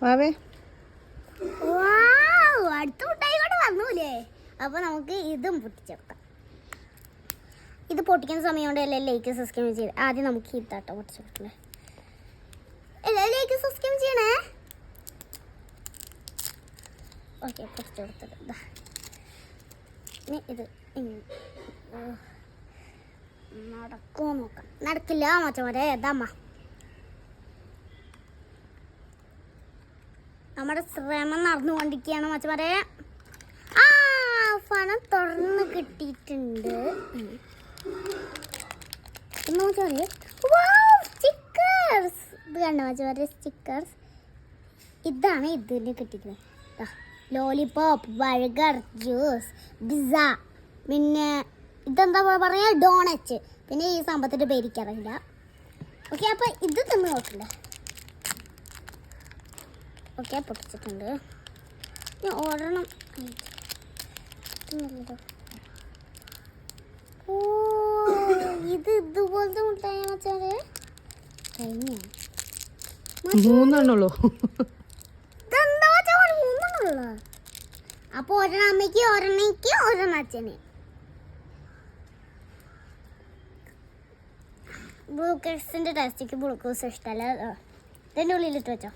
വാവേ അടുത്ത മുട്ടായി കൂടെ വന്നൂലേ. അപ്പൊ നമുക്ക് ഇതും പൊട്ടിച്ചെടുക്കാം. ഇത് പൊട്ടിക്കുന്ന സമയം കൊണ്ട് എല്ലാം ലൈക്ക് സബ്സ്ക്രൈബ് ചെയ്ത് ആദ്യം നമുക്ക് ഇതാട്ടോ പൊട്ടിച്ചെടുക്കണേ. എല്ലാം ലൈക്ക് സബ്സ്ക്രൈബ് ചെയ്യണേ. ഓക്കെ, പൊട്ടിച്ചെടുത്തത് ഇനി ഇത് നടക്കുമോ നോക്കാം. നടക്കില്ല മച്ചമാരെ. ഇതമ്മ നമ്മുടെ ശ്രമം നടന്നുകൊണ്ടിരിക്കുകയാണ് മച്ചമാരെ. ആ ഫണം തുറന്ന് കിട്ടിയിട്ടുണ്ട്. പിന്നെ മച്ചമാരെ സ്റ്റിക്കേഴ്സ് ഇത് കണ്ട മച്ചമാരെ, സ്റ്റിക്കേഴ്സ് ഇതാണ് ഇതിന് കിട്ടിയിരിക്കുന്നത്. ലോലിപോപ്പ്, ബർഗർ, ജ്യൂസ്, പിസ്സ, പിന്നെ ഇതെന്താ പറയുക, ഡോണറ്റ്. പിന്നെ ഈ സംഭവത്തിൻ്റെ പേരിക്കറിയില്ല. ഓക്കെ, അപ്പോൾ ഇത് തിന്ന് നോക്കണ്ടേ. ഓക്കെ, പൊട്ടിച്ചിട്ടുണ്ട്. ഞാൻ ഓടണം. ഓ ഇത് ഇതുപോലത്തെ മുട്ടായ മച്ചാല് കഴിഞ്ഞ മൂന്നെണ്ണുള്ളൂ. മൂന്നെണ്ണുള്ളൂ. അപ്പോൾ ഒരെണ്ണം അമ്മയ്ക്ക്, ഒരെണ്ണയ്ക്ക്, ഒരെണ്ണം അച്ഛന്. ഗ്ലൂക്കോസിൻ്റെ ടേസ്റ്റിക്ക് ഗ്ലൂക്കോസ് ഇഷ്ടമല്ല. ഇതിൻ്റെ ഉള്ളിലിട്ട് വെച്ചോ.